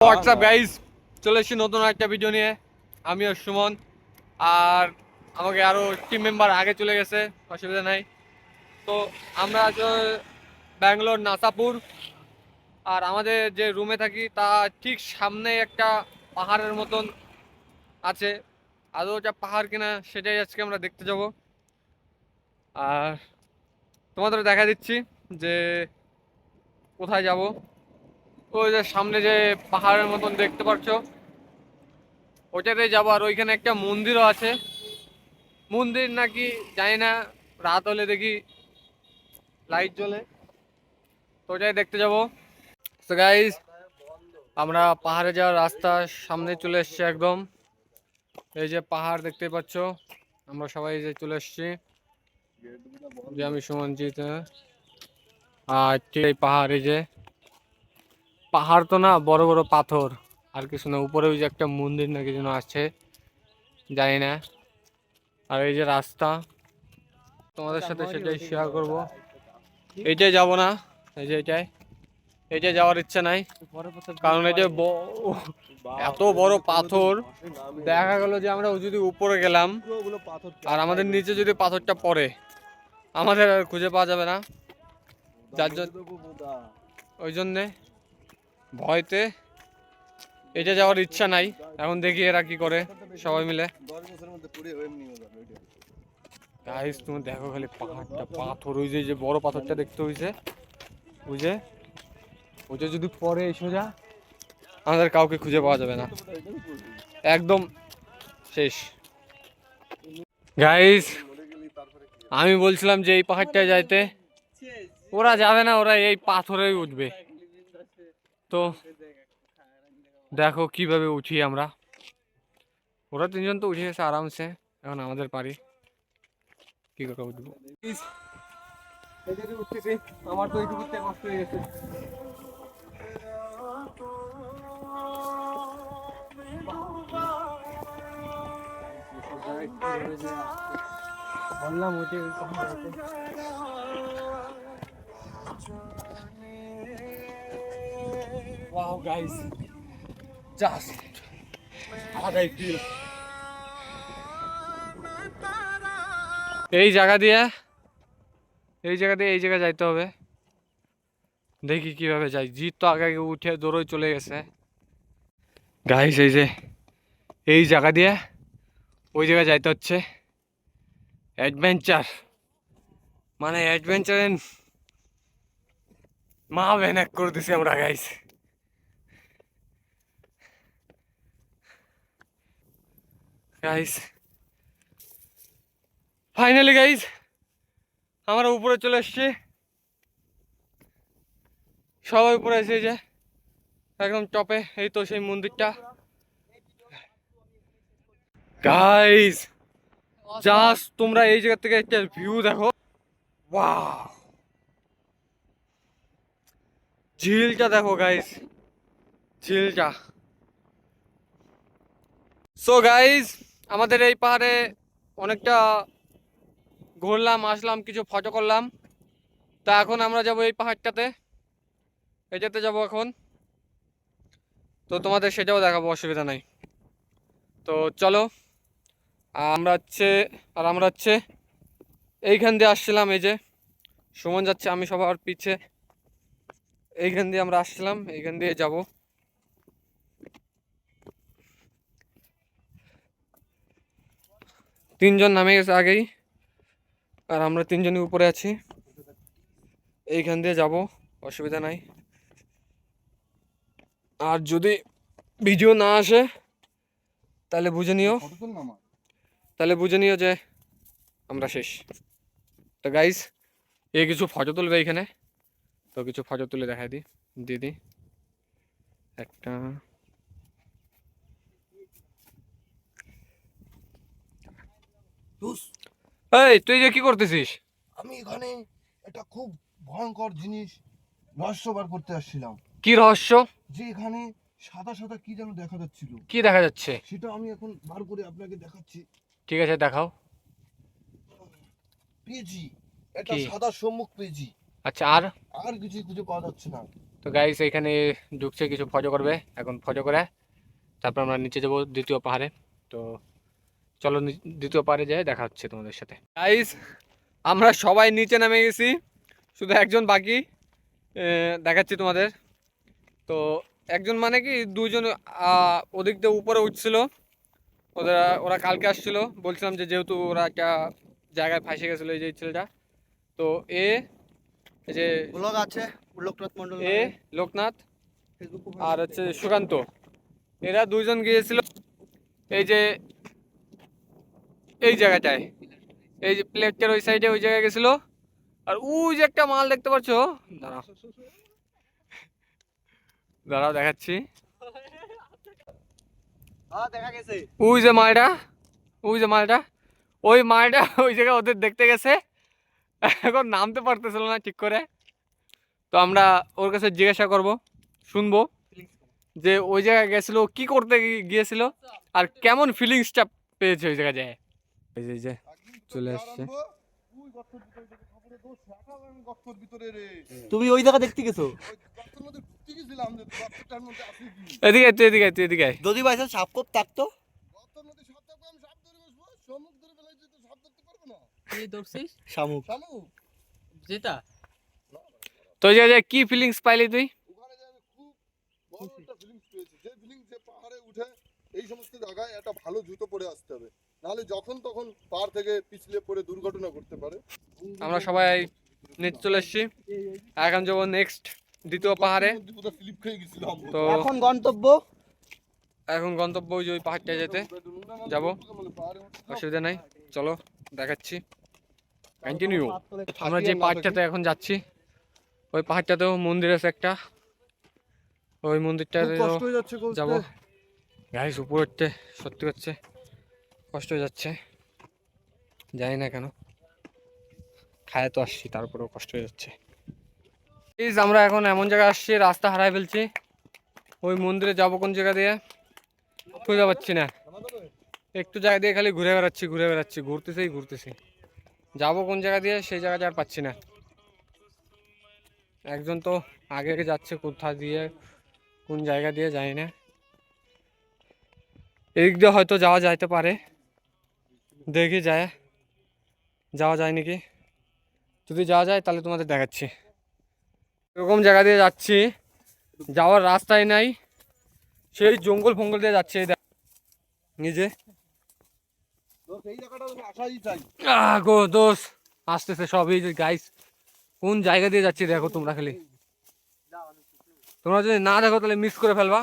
WhatsApp guys, চলে এসেছি নতুন একটা ভিডিও নিয়ে। আমি আর সুমন, আর আমাকে আরো টিম মেম্বার আগে চলে গেছে, অসুবিধা নাই। তো আমরা আজ ব্যাঙ্গালোর নাসাপুর, আর আমাদের যে রুমে থাকি তা ঠিক সামনে একটা পাহাড়ের মতন আছে। আদৌ ওটা পাহাড় কিনা সেটাই আজকে আমরা দেখতে যাব। আর তোমাদের দেখা দিচ্ছি যে কোথায় যাব। ওই যে সামনে যে পাহাড়ের মতন দেখতে পাচ্ছ, ওটাতে যাবো। আর ওইখানে একটা মন্দিরও আছে। মন্দির নাকি জানি না, রাত হলে দেখি লাইট জ্বলে, তো ওটাই দেখতে যাবো। তো গাইজ, আমরা পাহাড়ে যাওয়ার রাস্তা সামনে চলে এসছি একদম। এই যে পাহাড় দেখতে পাচ্ছ, আমরা সবাই যে চলে এসছি, যে আমি সুমনজিৎ। আর ঠিক এই পাহাড়, এই যে পাহাড় তো না, বড় বড় পাথর আর কিছু না। উপরে ওই যে একটা মন্দির নাকি যেন আছে, জানি না। আর এই যে রাস্তা, তোমাদের সাথে সেটাই শেয়ার করব। এইটাই যাব না, এই যে এইটাই যাওয়ার ইচ্ছা নাই, কারণ এই যে এত বড় পাথর। দেখা গেল যে আমরা যদি উপরে গেলাম আর আমাদের নিচে যদি পাথরটা পড়ে, আমাদের আর খুঁজে পাওয়া যাবে না। যার জন্য ওই জন্যে ভয়তে এটা যাওয়ার ইচ্ছা নাই। এখন দেখি এরা কি করে সবাই মিলে। গাইস, তুমি দেখো খালি পাহাড়টা, পাথর, ওই যে বড় পাথরটা দেখতে হয়েছে, ওই যে যদি পরে সোজা, আমাদের কাউকে খুঁজে পাওয়া যাবে না, একদম শেষ। গাইস, আমি বলছিলাম যে এই পাহাড়টায় যাইতে, ওরা যাবে না, ওরা এই পাথরেই উঠবে। তো দেখো কিভাবে উঠি আমরা। ওরা তিনজন তো উঠে গেছে আরামসে, এখন আমাদের পারি কি করে উঠবো। উঠতেছি, আমার তো এইটুকু কষ্ট হয়ে গেছে। বললাম উঠে Wow guys, just how I feel. এই জায়গা দিয়ে এই জায়গায় যাইতে হবে। দেখি কিভাবে যাই। জিৎ তো আগে আগে উঠে দৌড়ই চলে গেছে। গাইস, এই যে এই জায়গা দিয়ে ওই জায়গায় যাইতে হচ্ছে। অ্যাডভেঞ্চার মানে অ্যাডভেঞ্চারের মা ভ্যানাক করে দিছি আমরা গাইস। গাইস, ফাইনালি গাইস, আমরা উপরে চলে এসছি। সবাই উপরে এসে যে একদম টপে, এই তো সেই মন্দিরটা। গাইস, জাস্ট তোমরা এই জায়গা থেকে একটা ভিউ দেখো। ওয়াও, ঝিলটা দেখো গাইস, ঝিলটা। সো গাইস, আমাদের এই পাহাড়ে অনেকটা ঘুরলাম, আসলাম, কিছু ফটো করলাম। তা এখন আমরা যাব এই পাহাড়টাতে, এটাতে যাব এখন। তো তোমাদের সেটাও দেখাবো, অসুবিধা নাই। তো চলো। আমরা হচ্ছে এইখান দিয়ে আসছিলাম। এই যে সুমন যাচ্ছে, আমি সবার পিছে। এইখান দিয়ে আমরা আসছিলাম, এইখান দিয়ে যাব। তিনজন নামে গেছে আগেই, আর আমরা তিনজনই উপরে আছি। এইখান দিয়ে যাব, অসুবিধা নাই। আর যদি ভিডিও না আসে তাহলে বুঝে নিও যে আমরা শেষ। তো গাইস, কিছু ফটো তুলবে এইখানে, তো কিছু ফটো তুলে দেখাই দিদি একটা। এই তুই যে কি করতেছিস? আমি এখানে একটা খুব ভয়ঙ্কর জিনিস রহস্য বার করতে আসছিলাম। কি রহস্য? যে এখানে সাদা সাদা কি যেন দেখা যাচ্ছিল। কি দেখা যাচ্ছে? সেটা আমি এখন বার করে আপনাকে দেখাচ্ছি। ঠিক আছে, দেখাও। পেয়েছি, এটা কি? সাদা সম্মুখ পেয়েছি। আচ্ছা, আর আর কিছু খুঁজে পাওয়া যাচ্ছে না। তো গাইস এখানে ঢুকছে, কিছু ফটো করবে, এখন ফটো করে তারপর আমরা নিচে যাবো দ্বিতীয় পাহাড়ে। তো চলো দ্বিতীয় পাহাড়ে যাই, দেখা হচ্ছে তোমাদের সাথে। গাইস আমরা সবাই নিচে নেমে গেছি, শুধু একজন বাকি, দেখাচ্ছি তোমাদের। তো একজন মানে কি দুজন ওদিক দিয়ে উপরে উঠছিল, ওরা কালকে আসছিল, বলছিলাম যে যেহেতু ওরা একটা জায়গায় ফাঁসে গেছিলো, এই যে ছেলেটা। তো এই যে ব্লগ আছে লোকনাথ মন্ডল লোকনাথ আর হচ্ছে সুকান্ত, এরা দুইজন গিয়েছিল এই যে এই জায়গাটায়, এই যে প্লেটের ওই সাইডে ওই জায়গায় গেছিল। আর ওই যে একটা মাল দেখতে পাচ্ছ, দাঁড়াও দাঁড়াও দেখাচ্ছি। দেখা গেছে ওই যে মালটা, ওই মালটা ওই জায়গায় ওদের দেখতে গেছে, এখন নামতে পারতেছিল না ঠিক করে। তো আমরা ওর কাছে জিজ্ঞাসা করব, শুনবো যে ওই জায়গায় গেছিল, কি করতে গিয়েছিল আর কেমন ফিলিংসটা পেয়েছে ওই জায়গায় যায়। এই যে চলে আসছে। তুমি ওই জায়গা দেখতে গেছো? এদিকে তুই এদিকে তুই এদিকে আয়। যদি ভাই সাপ কোপ থাকতো শামুক যেটা তো ওই জায়গায় কি ফিলিংস পাইলি তুই? ওখানে যে আমি খুব বড় একটা ফিলিংস পেয়েছি, যে ফিলিংস যে পাহাড়ে উঠে এই সমস্ত জায়গায় একটা ভালো জুতো পরে আসতে হবে, নাহলে যখন তখন পাহাড় থেকে পিছলে পড়ে দুর্ঘটনা ঘটতে পারে। আমরা সবাই নিচে চলে এসেছি, এখন যাবো নেক্সট দ্বিতীয় পাহাড়ে। স্লিপ খেয়ে গেছিলাম। তো এখন গন্তব্য এখন গন্তব্য ওই যে ওই পাহাড়টায় যেতে যাব, অসুবিধা নাই, চলো দেখাচ্ছি, কন্টিনিউ। আমরা যে পাহাড়টাতে এখন যাচ্ছি ওই পাহাড়টাতেও মন্দির আছে একটা, ওই মন্দিরটাতে কষ্ট হয়ে যাচ্ছে যাবো। গাইস উপরে উঠতে সত্যি হচ্ছে কষ্ট হয়ে যাচ্ছে, জানি না কেন, খায় তো আসছি তারপরেও কষ্ট হয়ে যাচ্ছে। প্লিজ আমরা এখন এমন জায়গায় আসছি, রাস্তা হারাই ফেলছি, ওই মন্দিরে যাবো কোন জায়গা দিয়ে খুঁজে পাচ্ছি না, একটু জায়গা দিয়ে খালি ঘুরে বেড়াচ্ছি, ঘুরতেছি, যাবো কোন জায়গা দিয়ে সেই জায়গাটা আর পাচ্ছি না। একজন তো আগে আগে যাচ্ছে, কোথা দিয়ে কোন জায়গা দিয়ে জানি না, এদিক দিয়ে হয়তো যাওয়া যাইতে পারে, দেখি যাওয়া যায় নাকি, যদি যাওয়া যায় তাহলে তোমাদের দেখাচ্ছি। এরকম জায়গা দিয়ে যাচ্ছি, যাওয়ার রাস্তাই নাই, সেই জঙ্গল ফঙ্গল দিয়ে যাচ্ছে নিজে। এই জায়গাটা আমি আসাই চাই। গো দোষ আসতেছে সব, এই যে গাইস কোন জায়গা দিয়ে যাচ্ছি দেখো তোমরা, খালি তোমরা যদি না দেখো তাহলে মিস করে ফেলবা,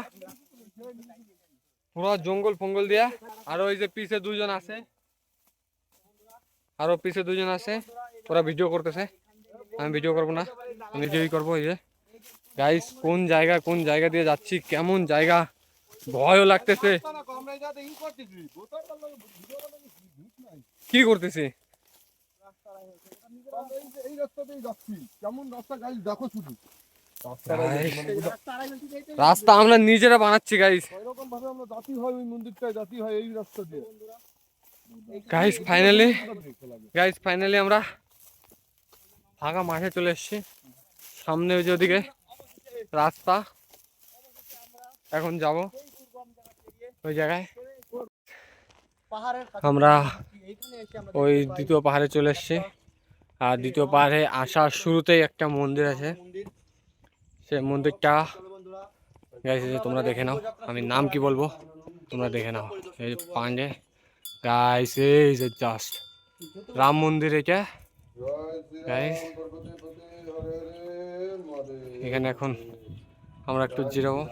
পুরো জঙ্গল ফঙ্গল দিয়া। আর ওই যে পিছে দুইজন আছে, ওরা ভিডিও করতেছে, আমি ভিডিও করবো না, আমি নিজেই করবো। এই যে গাইস কোন জায়গা দিয়ে যাচ্ছি, কেমন জায়গা, ভয়ও লাগতেছে। কি করতেছি? এই রাস্তাতেই যাচ্ছি, কেমন রাস্তা গাইস দেখো শুধু। রাস্তা আমরা নিজেরা বানাচ্ছি গাইস, এরকম ভাবে আমরা জাতি হয় ওই মন্দিরটায় জাতি হয় এই রাস্তা দিয়ে। গাইস ফাইনালি আমরা ফাঁকা মাঠে চলে এসেছি, সামনে ওই যে ওদিকে রাস্তা, এখন যাব ওই জায়গায়। আমরা ওই দ্বিতীয় পাহাড়ে চলে এসেছি, আর দ্বিতীয় পাহাড়ে আসার শুরুতেই একটা মন্দির আছে, সেই মন্দিরটা গাইস তোমরা দেখে নাও, আমি নাম কি বলবো তোমরা দেখে নাও। এই পান্ডে গাইস, এই যে জাস্ট রাম মন্দির এটা গাইস। এখানে এখন আমরা একটু জিরাবো,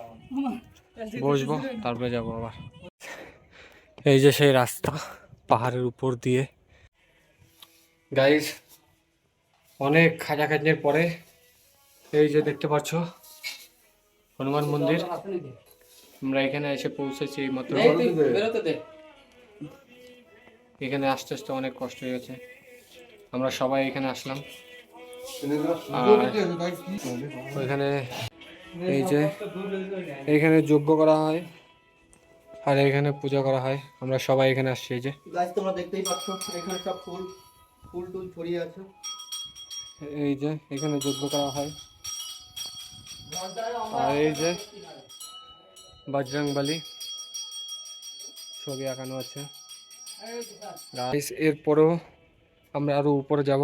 বসবো, তারপরে যাবো আবার। এই যে সেই রাস্তা পাহাড়ের উপর দিয়ে গাইস, অনেক খাটাখাটনির পরে এই যে দেখতে পাচ্ছ হনুমান মন্দির, আমরা এখানে এসে পৌঁছেছি মাত্র। এখানে আস্তে আস্তে অনেক কষ্ট হয়ে গেছে, আমরা সবাই এখানে আসলাম। আর ওইখানে এই যে এইখানে যজ্ঞ করা হয় আর এখানে পূজা করা হয়, আমরা সবাই এখানে আসছি। এই যে গাছ তোমরা দেখতেই পাচ্ছ, এখানে সব ফুল টুল ছড়িয়ে আছে। এই যে এখানে যজ্ঞ করা হয়, আর এই যে বজরংবলী ছবি আঁকানো আছে। গাইস এরপরেও আমরা আরো উপরে যাব,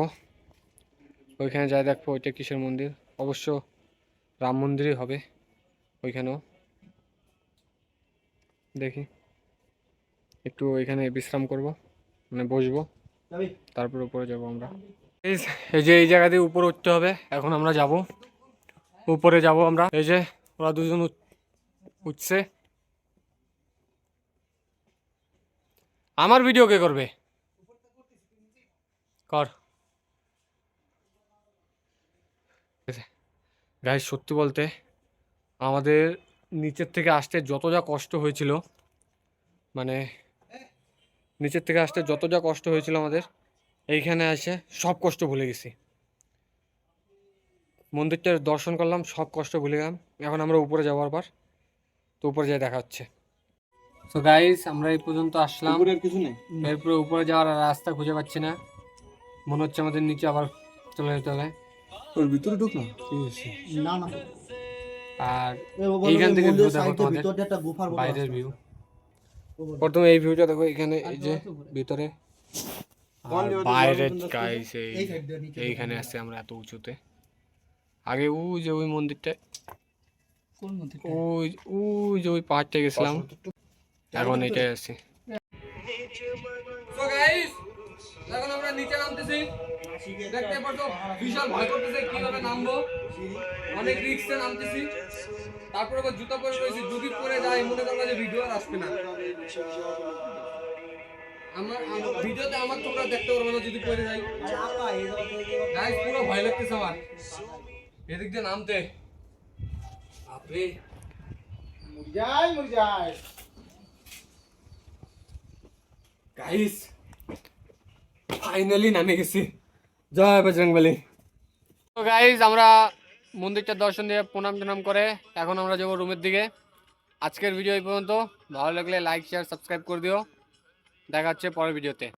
ওইখানে যাই দেখবো ওইটা কিসের মন্দির। অবশ্য রাম মন্দিরই হবে ওইখানেও। দেখি একটু ওইখানে বিশ্রাম করব, মানে বসবো, তারপর উপরে যাব আমরা। এই যে এই জায়গা দিয়ে উপরে উঠতে হবে, এখন আমরা যাব উপরে যাব আমরা। এই যে ওরা দুজন উঠছে। আমার ভিডিও কে করবে? কর। গাইস সত্যি বলতে আমাদের নিচের থেকে আসতে যত যা কষ্ট হয়েছিল, মানে নিচের থেকে আসতে যত যা কষ্ট হয়েছিল আমাদের, এইখানে এসে সব কষ্ট ভুলে গেছি। মন্দিরটার দর্শন করলাম, সব কষ্ট ভুলে গেলাম। এখন আমরা উপরে যাওয়ার পর তো উপরে যাই দেখা হচ্ছে। তো গাইস আমরা এই পর্যন্ত আসলাম, কিছু নেই। এরপরে উপরে যাওয়ার আর রাস্তা খুঁজে পাচ্ছি না। মনে হচ্ছে আমাদের নিচে আবার চলে যেতে হবে। ওর ভিতরে ঢুক না। না না আর এইখান থেকে ভিউ দেখো তোমাদের, বাইরের ভিউ। প্রথমে এই ভিউটা দেখো, এখানে এই যে ভিতরে, আর বাইরে গাইস এইখানে আসছে আমরা এত উঁচুতে। আগে ওই যে ওই মন্দিরটা, কোন মন্দির? ওই ওই যে ওই পাহাড়টা গেছিলাম, এখন এটাই আছে। সো গাইস এখন আমরা নিচে নামতেছি, দেখতে পাচ্ছো বিশাল ভয় করতেছে কিভাবে নামবো, অনেক রিস্কে নামতেছি। তারপর আবার জুতা পরে রয়েছি, যদি পরে যাই মনে করবো যে ভিডিও আর আসবে না। আমার ভিডিওতে আমার তোমরা দেখতে পারবে না যদি পরে যাই। গাইস পুরো ভয় লাগতেছে আমার এদিক দিয়ে নামতে। বাপরে গাইস ফাইনালি নামে গেছি। জয় বজরংবলী। তো গাইস আমরা মন্দিরটা দর্শন দিয়ে প্রণাম টনাম করে এখন আমরা যাবো রুমের দিকে। আজকের ভিডিও এই পর্যন্ত। ভালো লাগলে লাইক শেয়ার সাবস্ক্রাইব করে দিও। দেখা হচ্ছে পরের ভিডিওতে।